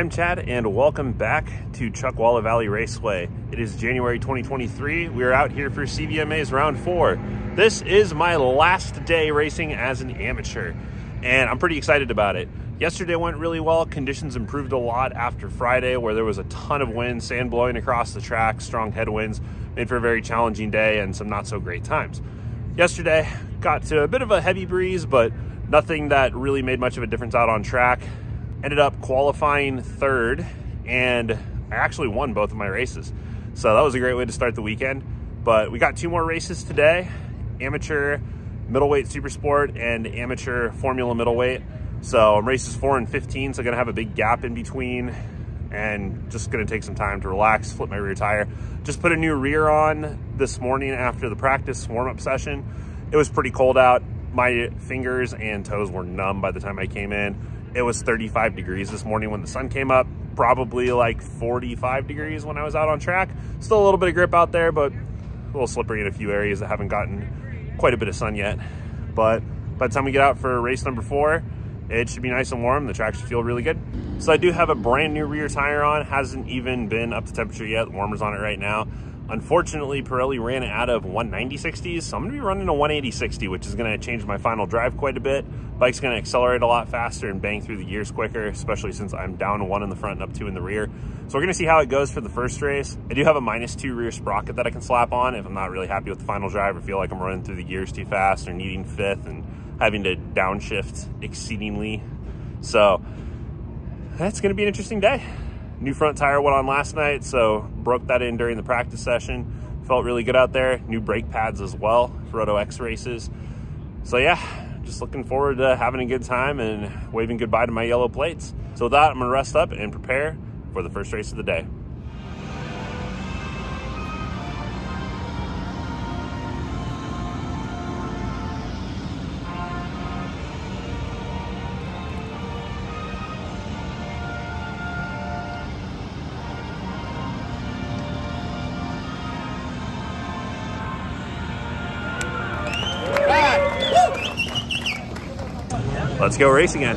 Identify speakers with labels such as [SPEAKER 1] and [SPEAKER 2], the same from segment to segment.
[SPEAKER 1] I'm Chad and welcome back to Chuckwalla Valley Raceway. It is January 2023. We are out here for CVMA's Round 4. This is my last day racing as an amateur and I'm pretty excited about it. Yesterday went really well. Conditions improved a lot after Friday where there was a ton of wind, sand blowing across the track, strong headwinds, made for a very challenging day and some not so great times. Yesterday got to a bit of a heavy breeze, but nothing that really made much of a difference out on track. Ended up qualifying third, and I actually won both of my races. So that was a great way to start the weekend. But we got two more races today, amateur middleweight super sport and amateur formula middleweight. So races 4 and 15, so gonna have a big gap in between and just gonna take some time to relax, flip my rear tire. Just put a new rear on this morning after the practice warm-up session. It was pretty cold out. My fingers and toes were numb by the time I came in. It was 35 degrees this morning when the sun came up, probably like 45 degrees when I was out on track. Still a little bit of grip out there, but a little slippery in a few areas that haven't gotten quite a bit of sun yet. But by the time we get out for race number 4, it should be nice and warm. The track should feel really good. So I do have a brand new rear tire on. Hasn't even been up to temperature yet. The warmer's on it right now. Unfortunately, Pirelli ran out of 190/60s, so I'm gonna be running a 180/60, which is gonna change my final drive quite a bit. Bike's gonna accelerate a lot faster and bang through the gears quicker, especially since I'm down 1 in the front and up 2 in the rear. So we're gonna see how it goes for the first race. I do have a -2 rear sprocket that I can slap on if I'm not really happy with the final drive or feel like I'm running through the gears too fast or needing fifth and having to downshift exceedingly. So that's gonna be an interesting day. New front tire went on last night, so broke that in during the practice session. Felt really good out there. New brake pads as well for Roto X races. So yeah, just looking forward to having a good time and waving goodbye to my yellow plates. So with that, I'm gonna rest up and prepare for the first race of the day. Let's go race again.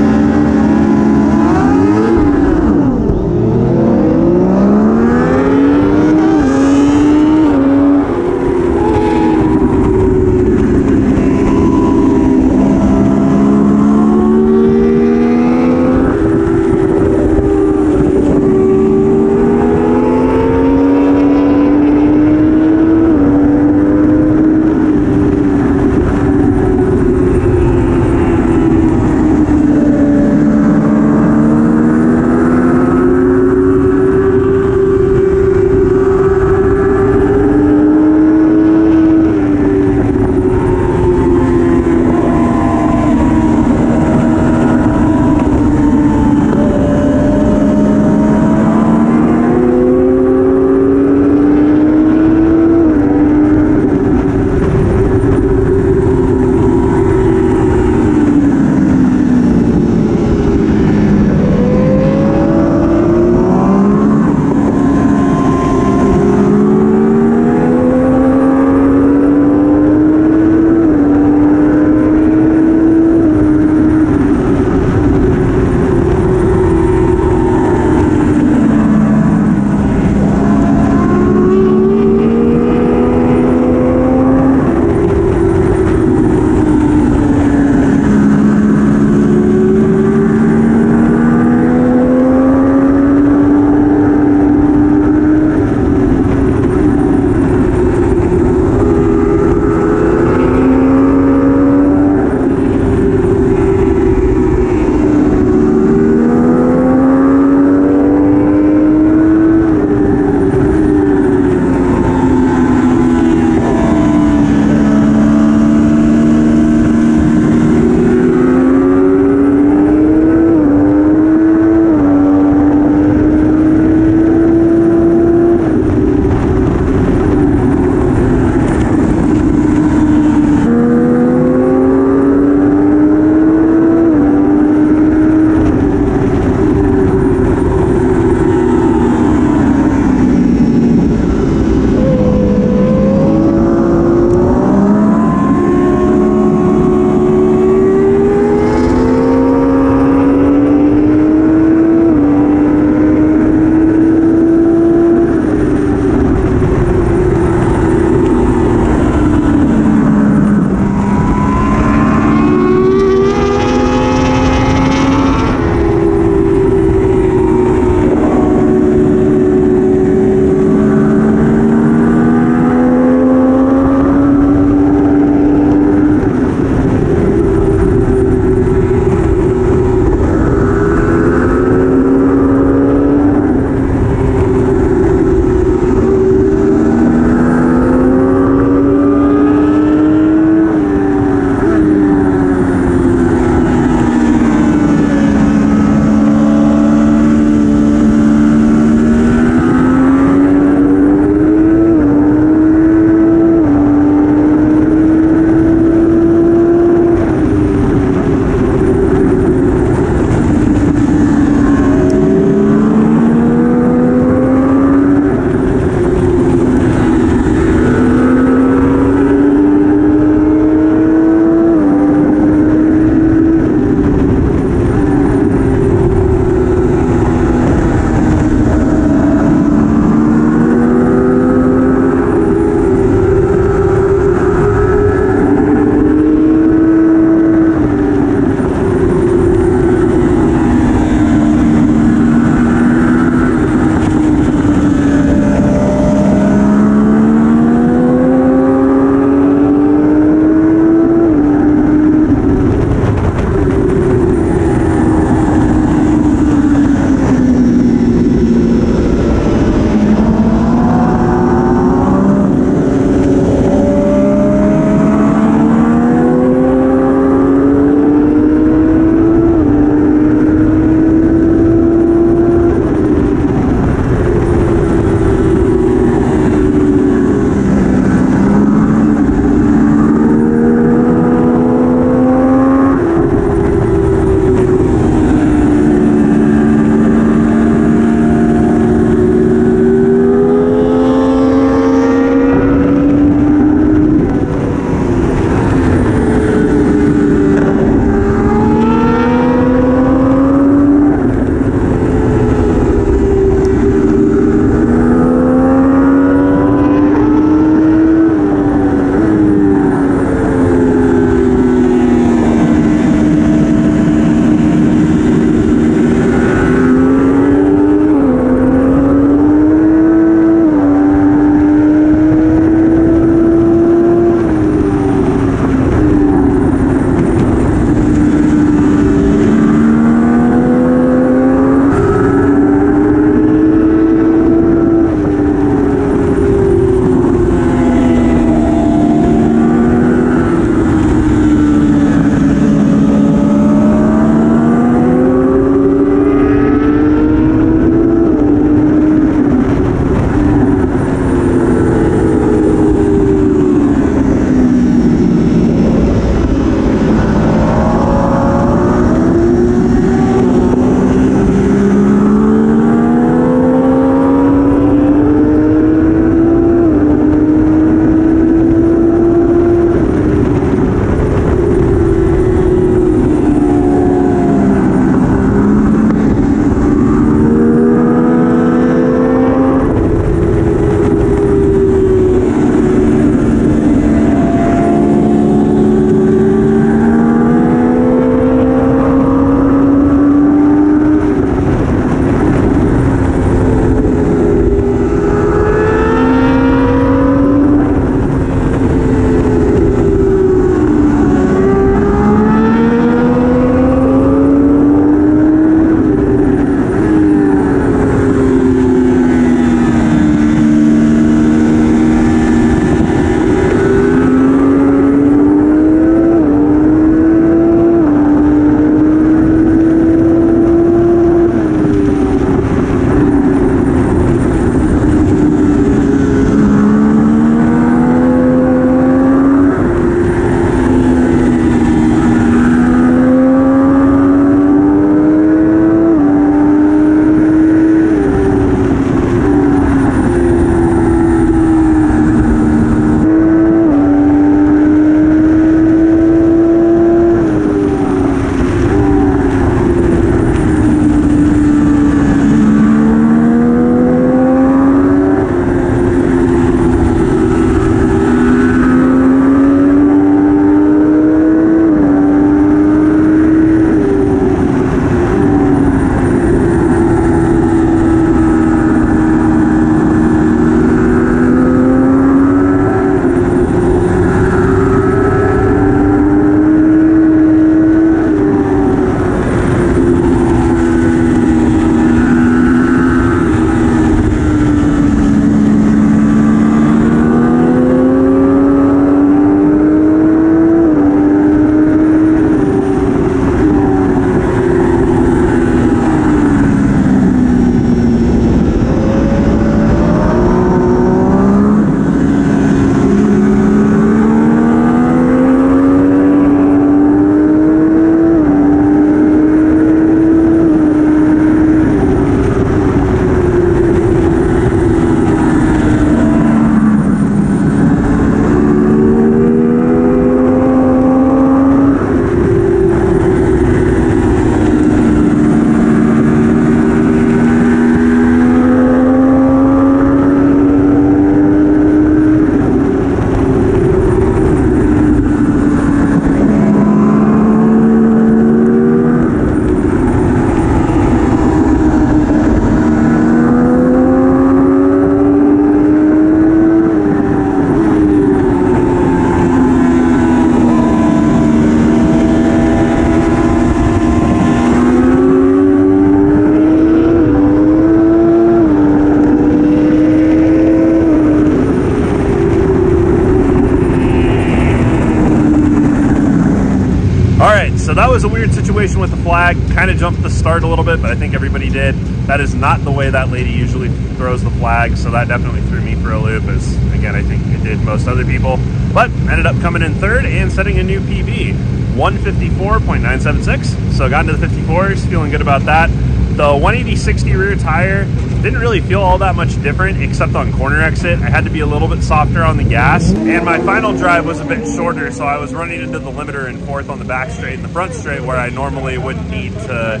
[SPEAKER 1] so that was a weird situation with the flag. Kind of jumped the start a little bit, but I think everybody did. That is not the way that lady usually throws the flag, so that definitely threw me for a loop, as again, I think it did most other people. But ended up coming in third and setting a new PB, 154.976. So got into the 54s, feeling good about that. The 180/60 rear tire didn't really feel all that much different, except on corner exit. I had to be a little bit softer on the gas, and my final drive was a bit shorter, so I was running into the limiter in fourth on the back straight and the front straight, where I normally wouldn't need to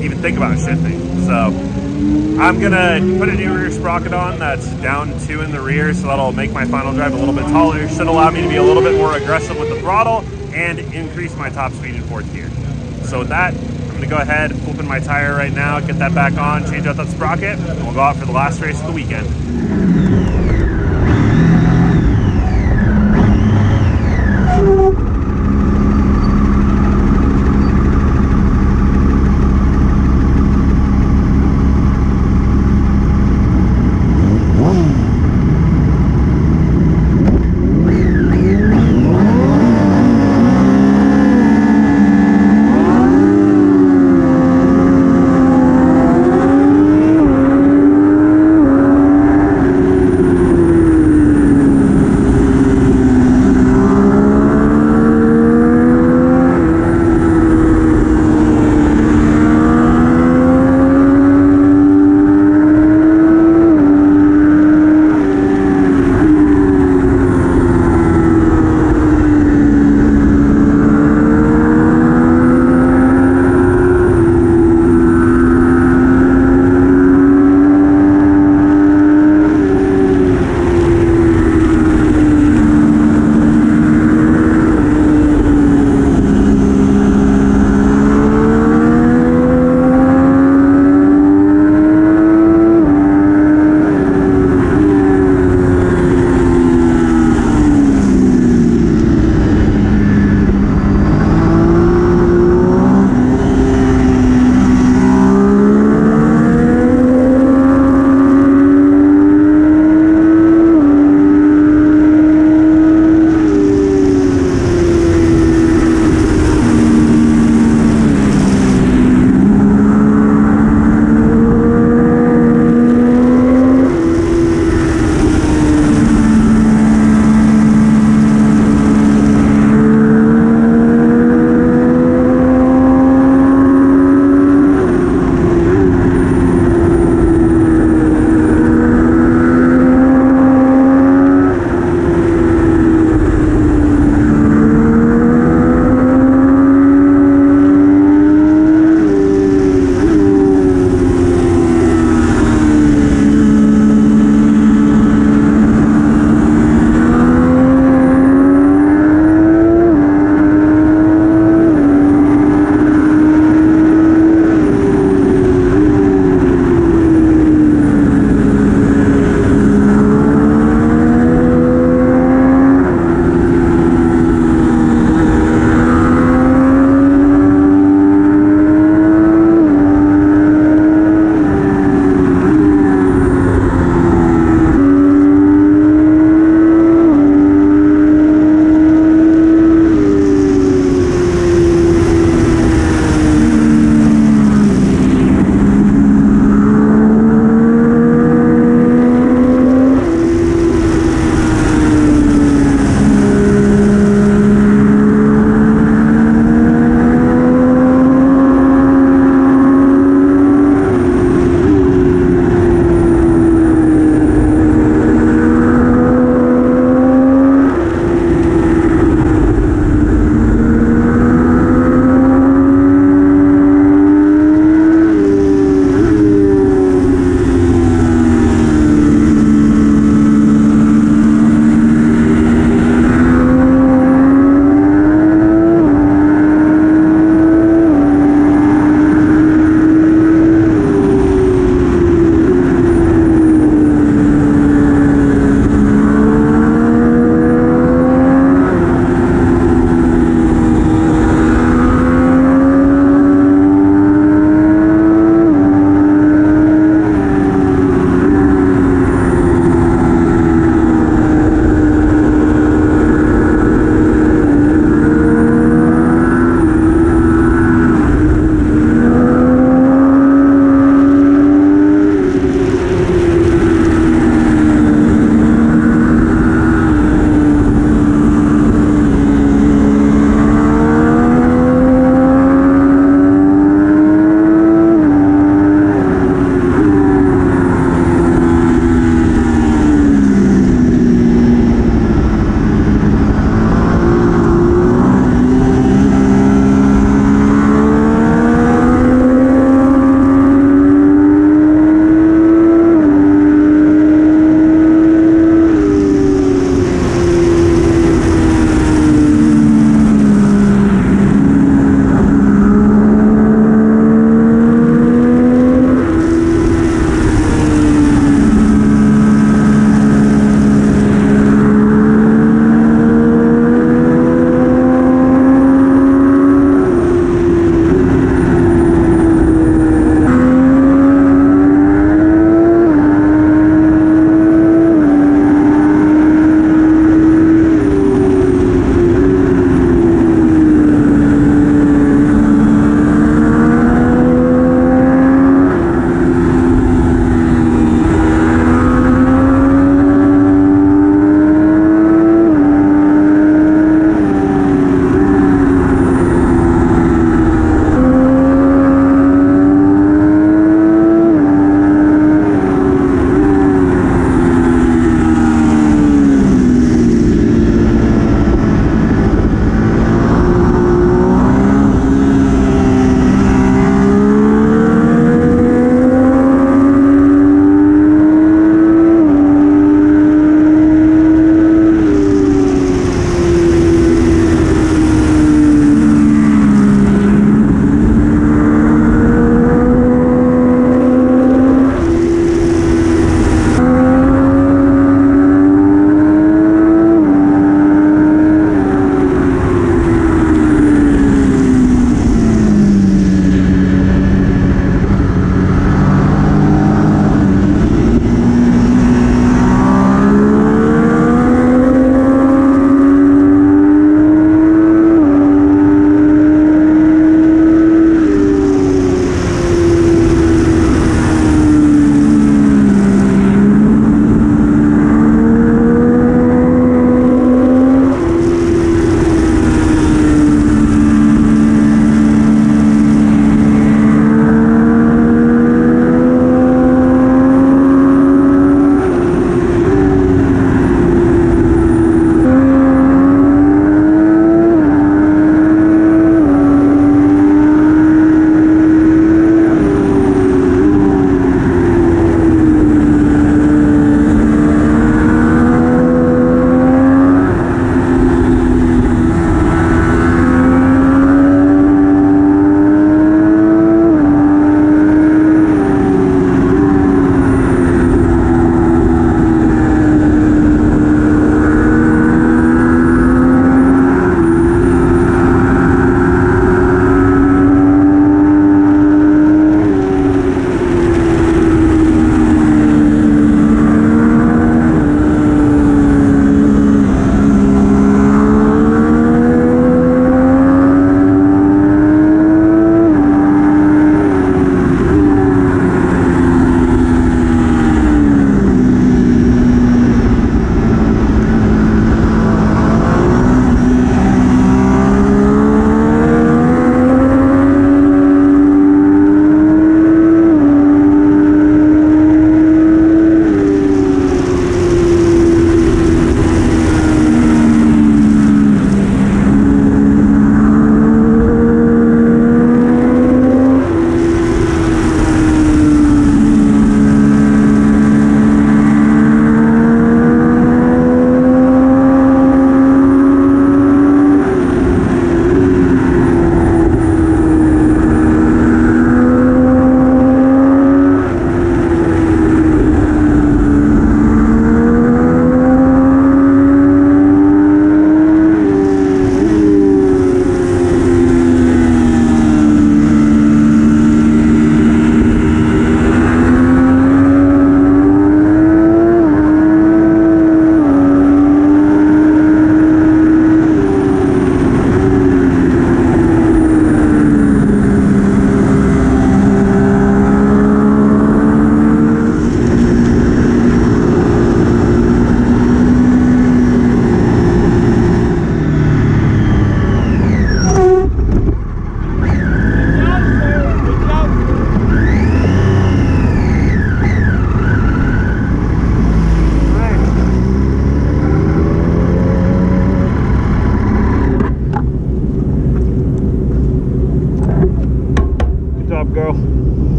[SPEAKER 1] even think about shifting. So I'm gonna put a new rear sprocket on that's down 2 in the rear, so that'll make my final drive a little bit taller. Should allow me to be a little bit more aggressive with the throttle and increase my top speed in fourth gear. So with that, I'm gonna go ahead, open my tire right now, get that back on, change out that sprocket, and we'll go out for the last race of the weekend.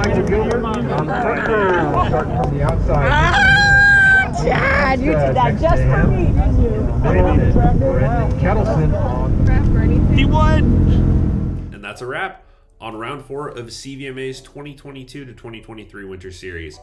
[SPEAKER 2] Starting from the outside.
[SPEAKER 3] Chad, you did that just for me, didn't you?
[SPEAKER 2] Kettleson on.
[SPEAKER 1] He won! And that's a wrap on round 4 of CVMA's 2022 to 2023 Winter Series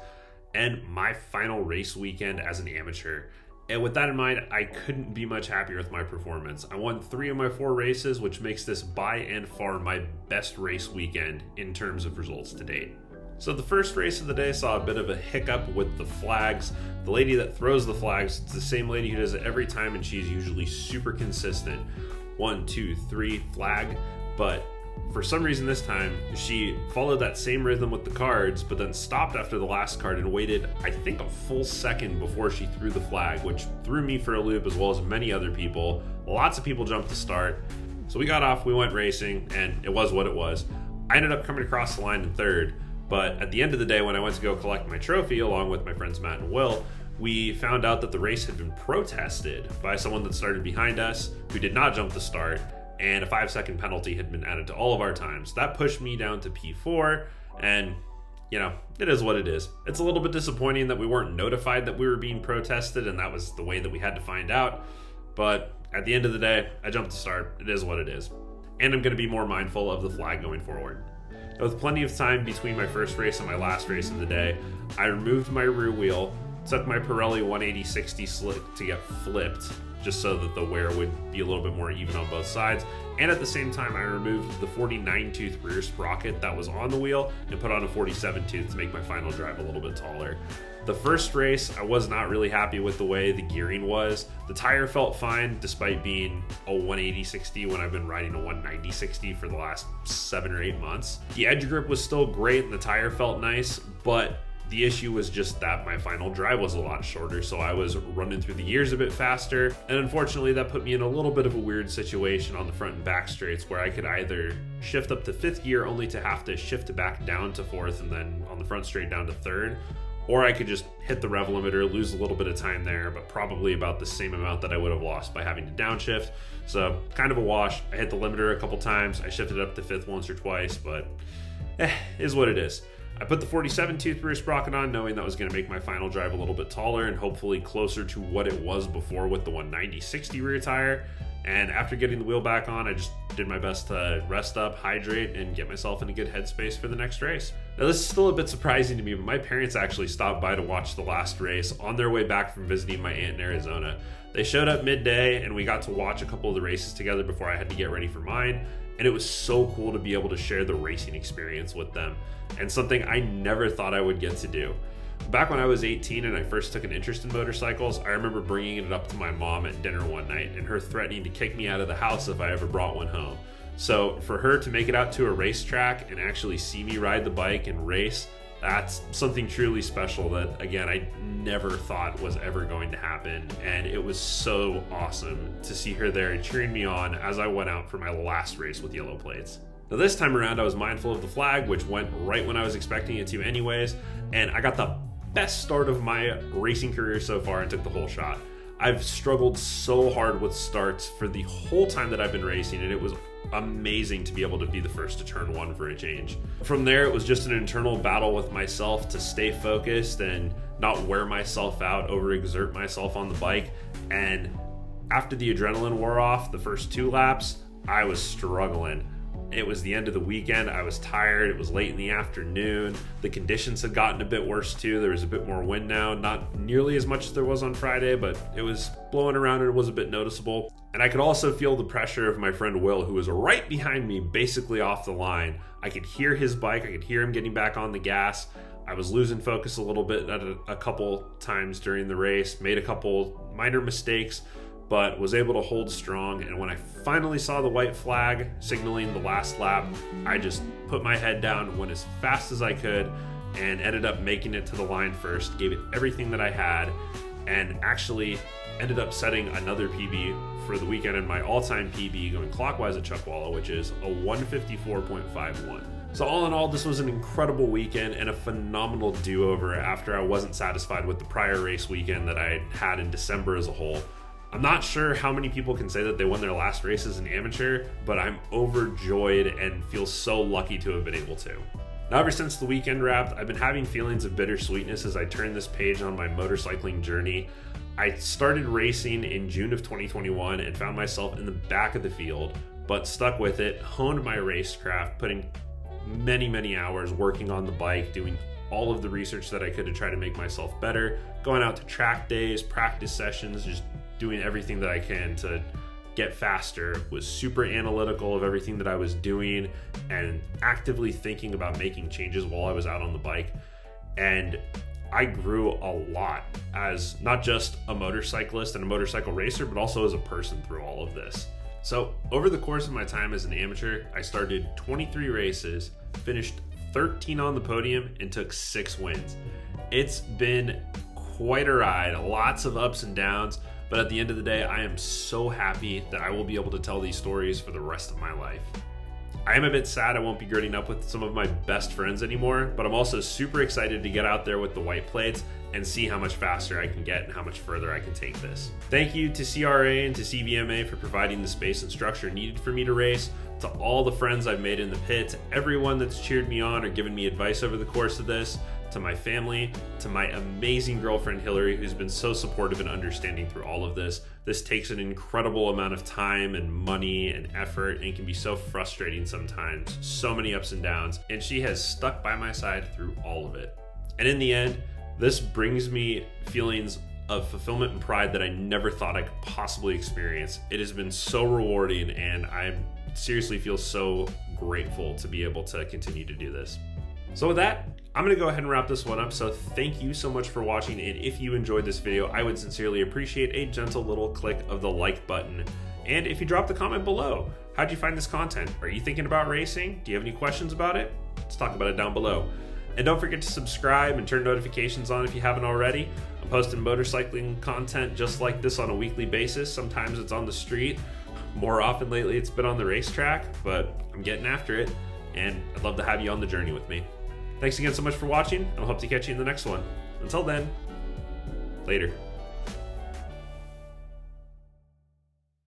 [SPEAKER 1] and my final race weekend as an amateur. And with that in mind, I couldn't be much happier with my performance. I won 3 of my 4 races, which makes this by and far my best race weekend in terms of results to date. So the first race of the day saw a bit of a hiccup with the flags. The lady that throws the flags, it's the same lady who does it every time, and she's usually super consistent. 1, 2, 3, flag. But for some reason this time, she followed that same rhythm with the cards, but then stopped after the last card and waited, I think, a full second before she threw the flag, which threw me for a loop as well as many other people. Lots of people jumped to start. So we got off, we went racing, and it was what it was. I ended up coming across the line in 3rd, but at the end of the day, when I went to go collect my trophy along with my friends Matt and Will, we found out that the race had been protested by someone that started behind us who did not jump the start, and a 5-second penalty had been added to all of our times. That pushed me down to P4, and you know, it is what it is. It's a little bit disappointing that we weren't notified that we were being protested, and that was the way that we had to find out. But at the end of the day, I jumped the start. It is what it is. And I'm going to be more mindful of the flag going forward. With plenty of time between my first race and my last race of the day, I removed my rear wheel, took my Pirelli 180/60 slick to get flipped, just so that the wear would be a little bit more even on both sides. And at the same time, I removed the 49 tooth rear sprocket that was on the wheel and put on a 47 tooth to make my final drive a little bit taller. The first race, I was not really happy with the way the gearing was. The tire felt fine despite being a 180/60 when I've been riding a 190/60 for the last 7 or 8 months. The edge grip was still great and the tire felt nice, but the issue was just that my final drive was a lot shorter, so I was running through the gears a bit faster, and unfortunately that put me in a little bit of a weird situation on the front and back straights where I could either shift up to 5th gear only to have to shift it back down to 4th and then on the front straight down to 3rd, or I could just hit the rev limiter, lose a little bit of time there, but probably about the same amount that I would have lost by having to downshift. So kind of a wash. I hit the limiter a couple times, I shifted up to 5th once or twice, but is what it is. I put the 47 tooth rear sprocket on, knowing that was going to make my final drive a little bit taller and hopefully closer to what it was before with the 190/60 rear tire. And after getting the wheel back on, I just did my best to rest up, hydrate, and get myself in a good headspace for the next race. Now this is still a bit surprising to me, but my parents actually stopped by to watch the last race on their way back from visiting my aunt in Arizona. They showed up midday and we got to watch a couple of the races together before I had to get ready for mine. And it was so cool to be able to share the racing experience with them, and something I never thought I would get to do. Back when I was 18 and I first took an interest in motorcycles, I remember bringing it up to my mom at dinner one night and her threatening to kick me out of the house if I ever brought one home. So for her to make it out to a racetrack and actually see me ride the bike and race, that's something truly special that, again, I never thought was ever going to happen. And it was so awesome to see her there cheering me on as I went out for my last race with yellow plates. Now this time around, I was mindful of the flag, which went right when I was expecting it to anyways, and I got the best start of my racing career so far and took the whole shot. I've struggled so hard with starts for the whole time that I've been racing, and it was amazing to be able to be the first to turn 1 for a change. From there, it was just an internal battle with myself to stay focused and not wear myself out, overexert myself on the bike. And after the adrenaline wore off, the first 2 laps, I was struggling. It was the end of the weekend. I was tired. It was late in the afternoon. The conditions had gotten a bit worse too. There was a bit more wind now, not nearly as much as there was on Friday, but it was blowing around and it was a bit noticeable. And I could also feel the pressure of my friend Will, who was right behind me, basically off the line. I could hear his bike. I could hear him getting back on the gas. I was losing focus a little bit at a couple times during the race, made a couple minor mistakes, but was able to hold strong. And when I finally saw the white flag signaling the last lap, I just put my head down, went as fast as I could, and ended up making it to the line first, gave it everything that I had, and actually ended up setting another PB for the weekend and my all-time PB going clockwise at Chuckwalla, which is a 154.51. So all in all, this was an incredible weekend and a phenomenal do-over after I wasn't satisfied with the prior race weekend that I had in December as a whole. I'm not sure how many people can say that they won their last race as an amateur, but I'm overjoyed and feel so lucky to have been able to. Now, ever since the weekend wrapped, I've been having feelings of bittersweetness as I turn this page on my motorcycling journey. I started racing in June of 2021 and found myself in the back of the field, but stuck with it, honed my racecraft, putting many hours working on the bike, doing all of the research that I could to try to make myself better, going out to track days, practice sessions, just doing everything that I can to get faster, was super analytical of everything that I was doing and actively thinking about making changes while I was out on the bike. And I grew a lot as not just a motorcyclist and a motorcycle racer, but also as a person through all of this. So over the course of my time as an amateur, I started 23 races, finished 13 on the podium, and took 6 wins. It's been quite a ride, lots of ups and downs, but at the end of the day, I am so happy that I will be able to tell these stories for the rest of my life. I am a bit sad I won't be girding up with some of my best friends anymore, but I'm also super excited to get out there with the white plates and see how much faster I can get and how much further I can take this. Thank you to CRA and to CVMA for providing the space and structure needed for me to race, to all the friends I've made in the pit, to everyone that's cheered me on or given me advice over the course of this, to my family, to my amazing girlfriend Hillary, who's been so supportive and understanding through all of this. This takes an incredible amount of time and money and effort and can be so frustrating sometimes, so many ups and downs, and she has stuck by my side through all of it. And in the end, this brings me feelings of fulfillment and pride that I never thought I could possibly experience. It has been so rewarding, and I seriously feel so grateful to be able to continue to do this. So with that, I'm gonna go ahead and wrap this one up. So thank you so much for watching, and if you enjoyed this video, I would sincerely appreciate a gentle little click of the like button. And if you drop the comment below, how'd you find this content? Are you thinking about racing? Do you have any questions about it? Let's talk about it down below. And don't forget to subscribe and turn notifications on if you haven't already. I'm posting motorcycling content just like this on a weekly basis. Sometimes it's on the street. More often lately it's been on the racetrack, but I'm getting after it, and I'd love to have you on the journey with me. Thanks again so much for watching, and I'll hope to catch you in the next one. Until then, later.